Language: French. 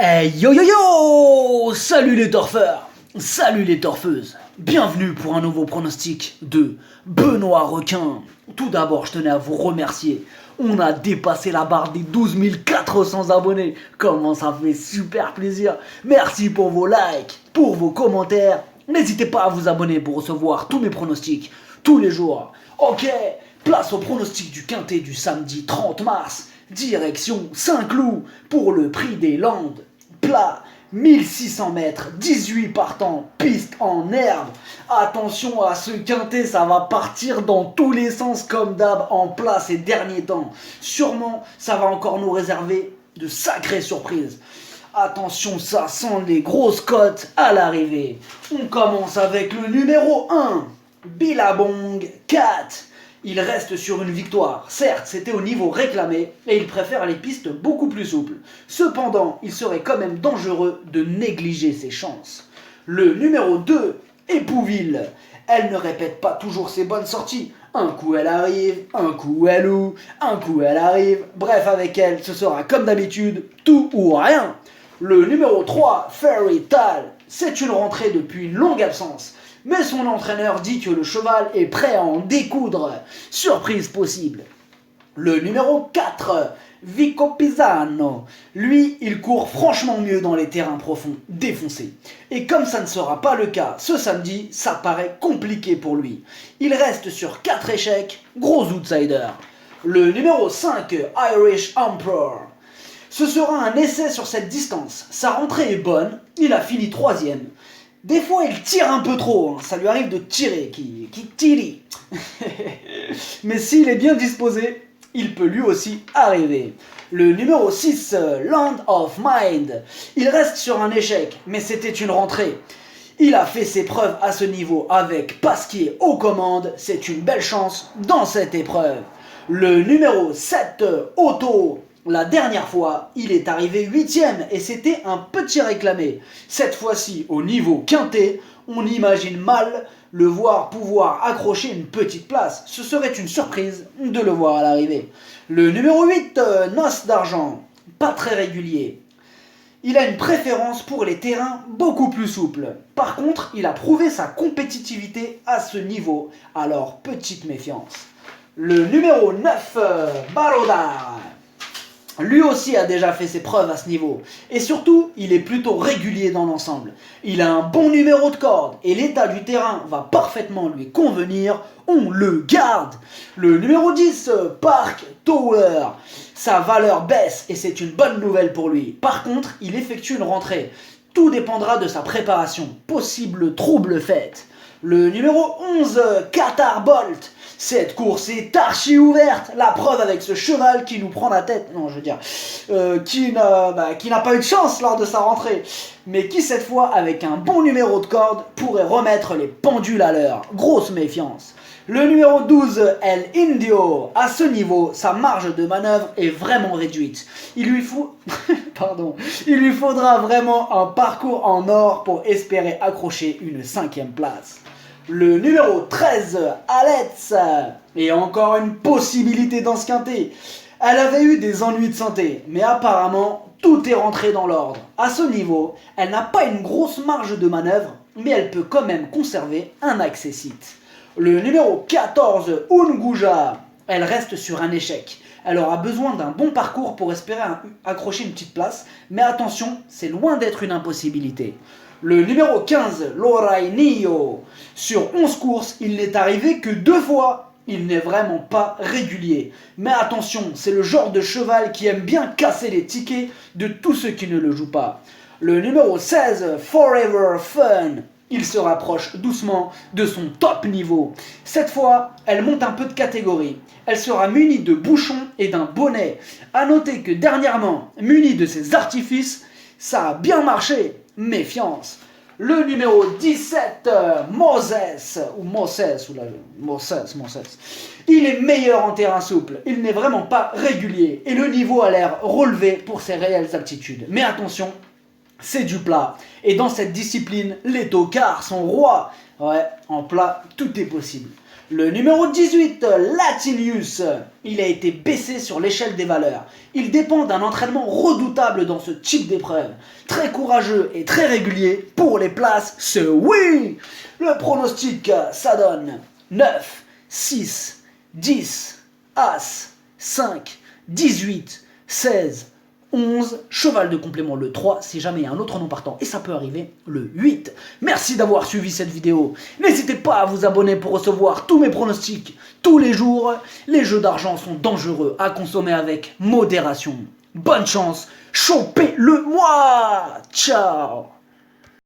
Hey yo yo yo! Salut les torfeurs! Salut les torfeuses! Bienvenue pour un nouveau pronostic de Benoît Requin. Tout d'abord, je tenais à vous remercier. On a dépassé la barre des 12 400 abonnés. Comment ça fait super plaisir. Merci pour vos likes, pour vos commentaires. N'hésitez pas à vous abonner pour recevoir tous mes pronostics tous les jours. Ok, place au pronostic du quintet du samedi 30 mars. Direction Saint-Cloud pour le prix des Landes. Plat, 1600 mètres, 18 partants, piste en herbe. Attention à ce quintet, ça va partir dans tous les sens comme d'hab en plat ces derniers temps. Sûrement, ça va encore nous réserver de sacrées surprises. Attention, ça sent les grosses cotes à l'arrivée. On commence avec le numéro 1, Billabong 4. Il reste sur une victoire. Certes, c'était au niveau réclamé et il préfère les pistes beaucoup plus souples. Cependant, il serait quand même dangereux de négliger ses chances. Le numéro 2, Épouville. Elle ne répète pas toujours ses bonnes sorties. Un coup elle arrive, un coup elle ouvre, un coup elle arrive. Bref, avec elle, ce sera comme d'habitude, tout ou rien. Le numéro 3, Fairy Tal. C'est une rentrée depuis une longue absence. Mais son entraîneur dit que le cheval est prêt à en découdre. Surprise possible. Le numéro 4, Vico Pisano. Lui, il court franchement mieux dans les terrains profonds, défoncés. Et comme ça ne sera pas le cas ce samedi, ça paraît compliqué pour lui. Il reste sur 4 échecs, gros outsider. Le numéro 5, Irish Emperor. Ce sera un essai sur cette distance. Sa rentrée est bonne, il a fini 3ème. Des fois, il tire un peu trop, ça lui arrive de tirer, qui tire. Mais s'il est bien disposé, il peut lui aussi arriver. Le numéro 6, Land of Mind. Il reste sur un échec, mais c'était une rentrée. Il a fait ses preuves à ce niveau avec Pasquier aux commandes, c'est une belle chance dans cette épreuve. Le numéro 7, Otto. La dernière fois, il est arrivé 8ème et c'était un petit réclamé. Cette fois-ci, au niveau quintet, on imagine mal le voir pouvoir accrocher une petite place. Ce serait une surprise de le voir à l'arrivée. Le numéro 8, Noce d'argent, pas très régulier. Il a une préférence pour les terrains beaucoup plus souples. Par contre, il a prouvé sa compétitivité à ce niveau, alors petite méfiance. Le numéro 9, Barodar. Lui aussi a déjà fait ses preuves à ce niveau. Et surtout, il est plutôt régulier dans l'ensemble. Il a un bon numéro de corde et l'état du terrain va parfaitement lui convenir. On le garde. Le numéro 10, Park Tower. Sa valeur baisse et c'est une bonne nouvelle pour lui. Par contre, il effectue une rentrée. Tout dépendra de sa préparation. Possible trouble faite. Le numéro 11, Qatar Bolt. Cette course est archi ouverte, la preuve avec ce cheval qui nous prend la tête, qui n'a pas eu de chance lors de sa rentrée, mais qui cette fois, avec un bon numéro de corde, pourrait remettre les pendules à l'heure. Grosse méfiance. Le numéro 12, El Indio. À ce niveau, sa marge de manœuvre est vraiment réduite. Il lui faudra vraiment un parcours en or pour espérer accrocher une 5ème place. Le numéro 13, Alex, et encore une possibilité dans ce quintet. Elle avait eu des ennuis de santé, mais apparemment, tout est rentré dans l'ordre. À ce niveau, elle n'a pas une grosse marge de manœuvre, mais elle peut quand même conserver un accessite. Le numéro 14, Unguja, elle reste sur un échec. Elle aura besoin d'un bon parcours pour espérer accrocher une petite place, mais attention, c'est loin d'être une impossibilité. Le numéro 15, Lorainio. Sur 11 courses, il n'est arrivé que 2 fois. Il n'est vraiment pas régulier. Mais attention, c'est le genre de cheval qui aime bien casser les tickets de tous ceux qui ne le jouent pas. Le numéro 16, Forever Fun. Il se rapproche doucement de son top niveau. Cette fois, elle monte un peu de catégorie. Elle sera munie de bouchons et d'un bonnet. A noter que dernièrement, munie de ses artifices, ça a bien marché. Méfiance. Le numéro 17, Moses. Il est meilleur en terrain souple. Il n'est vraiment pas régulier. Et le niveau a l'air relevé pour ses réelles aptitudes. Mais attention, c'est du plat. Et dans cette discipline, les tocards sont rois. Ouais, en plat, tout est possible. Le numéro 18, Latilius, il a été baissé sur l'échelle des valeurs. Il dépend d'un entraînement redoutable dans ce type d'épreuve. Très courageux et très régulier, pour les places, c'est oui. Le pronostic, ça donne 9, 6, 10, As, 5, 18, 16, 11, cheval de complément le 3, si jamais il y a un autre nom partant, et ça peut arriver, le 8. Merci d'avoir suivi cette vidéo. N'hésitez pas à vous abonner pour recevoir tous mes pronostics tous les jours. Les jeux d'argent sont dangereux à consommer avec modération. Bonne chance, chopez-le moi. Ciao.